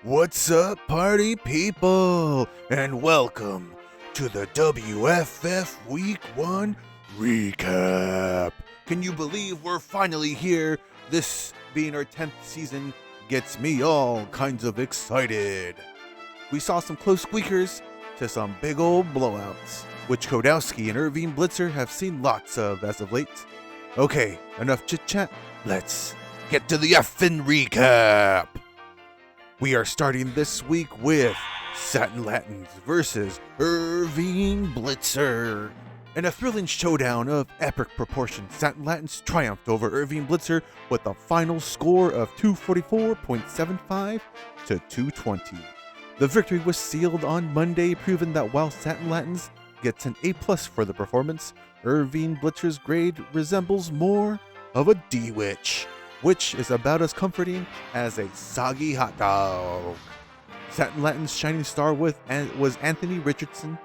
What's up, party people, and welcome to the WFF Week 1 recap. Can you believe we're finally here? This being our 10th season gets me all kinds of excited. We saw some close squeakers to some big old blowouts, which Codowzki and Irvine Blitzer have seen lots of as of late. Okay, enough chit-chat, let's get to the effing recap. We are starting this week with Satin Latins versus Irvine Blitzer. In a thrilling showdown of epic proportions, Satin Latins triumphed over Irvine Blitzer with a final score of 244.75 to 220. The victory was sealed on Monday, proving that while Satin Latins gets an A+ for the performance, Irvine Blitzer's grade resembles more of a D-witch, which is about as comforting as a soggy hot dog. Satin Latin's shining star was Anthony Richardson,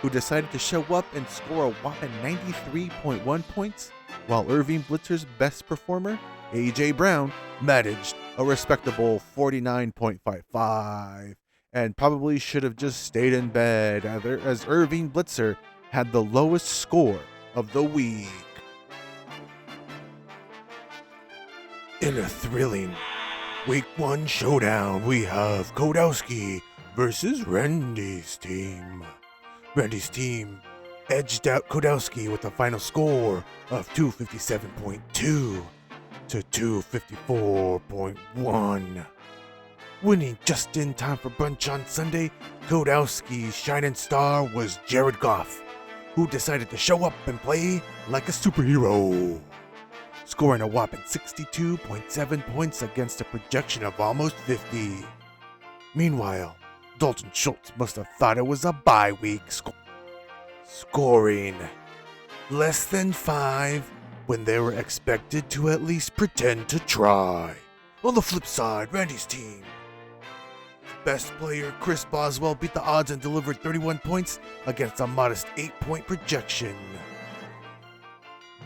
who decided to show up and score a whopping 93.1 points, while Irvine Blitzer's best performer, AJ Brown, managed a respectable 49.55, and probably should have just stayed in bed, as Irvine Blitzer had the lowest score of the week. In a thrilling Week 1 showdown, we have Codowzki versus Randy's team. Randy's team edged out Codowzki with a final score of 257.2 to 254.1. Winning just in time for brunch on Sunday, Codowzki's shining star was Jared Goff, who decided to show up and play like a superhero, scoring a whopping 62.7 points against a projection of almost 50. Meanwhile, Dalton Schultz must have thought it was a bye week, scoring less than 5 when they were expected to at least pretend to try. On the flip side, Randy's team, best player Chris Boswell beat the odds and delivered 31 points against a modest 8-point projection.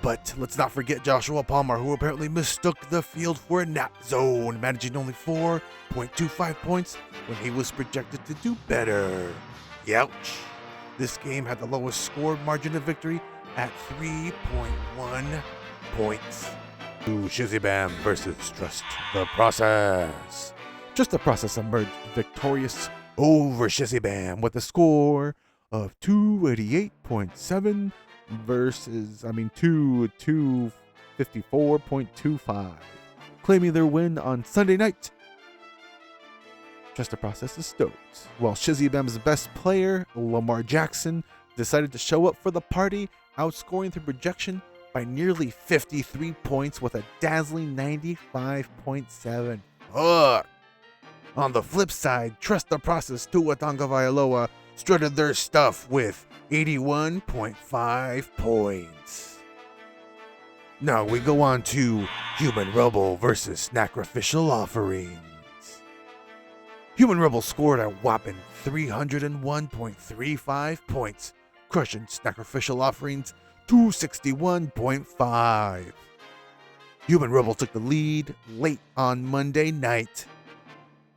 But let's not forget Joshua Palmer, who apparently mistook the field for a nap zone, managing only 4.25 points when he was projected to do better. Youch. This game had the lowest score margin of victory at 3.1 points. shiZzybAm versus Trust the Process. Trust the Process emerged victorious over shiZzybAm with a score of 288.7 versus 254.25, claiming their win on Sunday night. Trust the Process is stoked, while shiZzybAm's best player, Lamar Jackson, decided to show up for the party, outscoring the projection by nearly 53 points with a dazzling 95.7. Fuck! On the flip side, Trust the Process Tua Tagovailoa strutted their stuff with 81.5 points. Now we go on to Human Rubble versus Snackrificial offerings. Human Rubble scored a whopping 301.35 points, crushing Snackrificial offerings 261.5. Human Rubble took the lead late on Monday night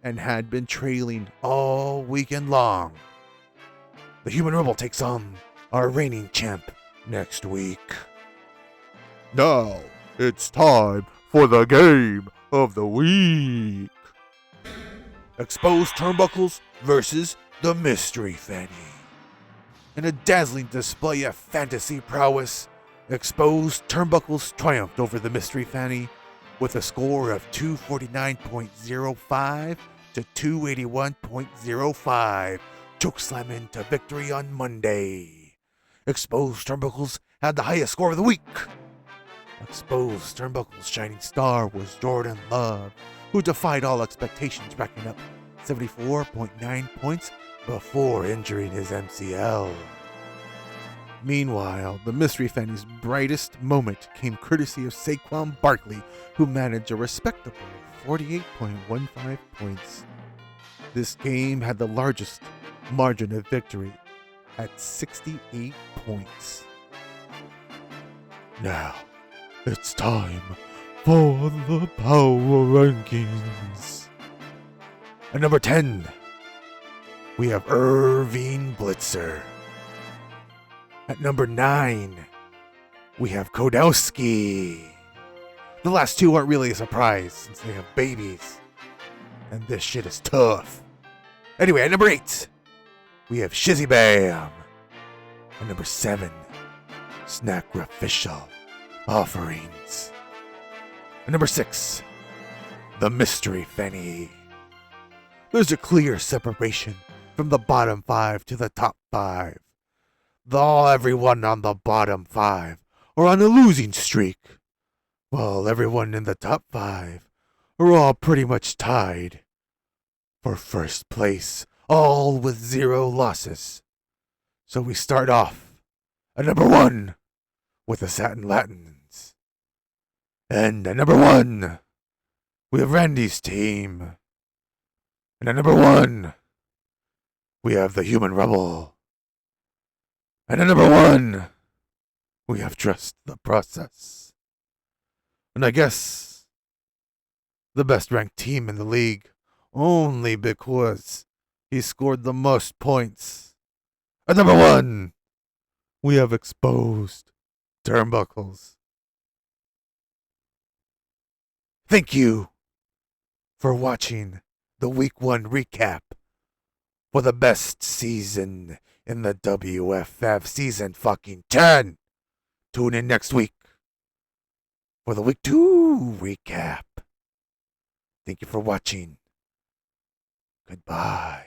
and had been trailing all weekend long. The Human Rubble takes on our reigning champ next week. Now, it's time for the game of the week. Exposed Turnbuckles versus the Mystery Fanny. In a dazzling display of fantasy prowess, Exposed Turnbuckles triumphed over the Mystery Fanny with a score of 249.05 to 281.05. Chokeslamming to victory on Monday. Exposed Turnbuckles had the highest score of the week. Exposed Turnbuckles' shining star was Jordan Love, who defied all expectations, racking up 74.9 points before injuring his MCL. Meanwhile, the Mystery Fanny's brightest moment came courtesy of Saquon Barkley, who managed a respectable 48.15 points. This game had the largest margin of victory at 68 points. Now, it's time for the power rankings. At number 10, we have Irvine Blitzer. At number 9, we have Codowzki. The last two aren't really a surprise since they have babies. And this shit is tough. Anyway, at number 8, we have shiZzybAm. At number 7, Snackrificial offerings. At number 6, the mystery Fanny. There's a clear separation from the bottom 5 to the top 5. Though everyone on the bottom 5 are on a losing streak, while everyone in the top 5 are all pretty much tied for first place, all with 0 losses. So we start off at number 1 with the Satin Latins. And at number 1, we have Randy's team. And at number 1, we have the human Rubble. And at number 1, we have Trust the Process. And I guess the best ranked team in the league, only because he scored the most points. At number 1, we have Exposed Turnbuckles. Thank you for watching the Week 1 recap for the best season in the WFF Season fucking 10. Tune in next week for the Week 2 recap. Thank you for watching. Goodbye.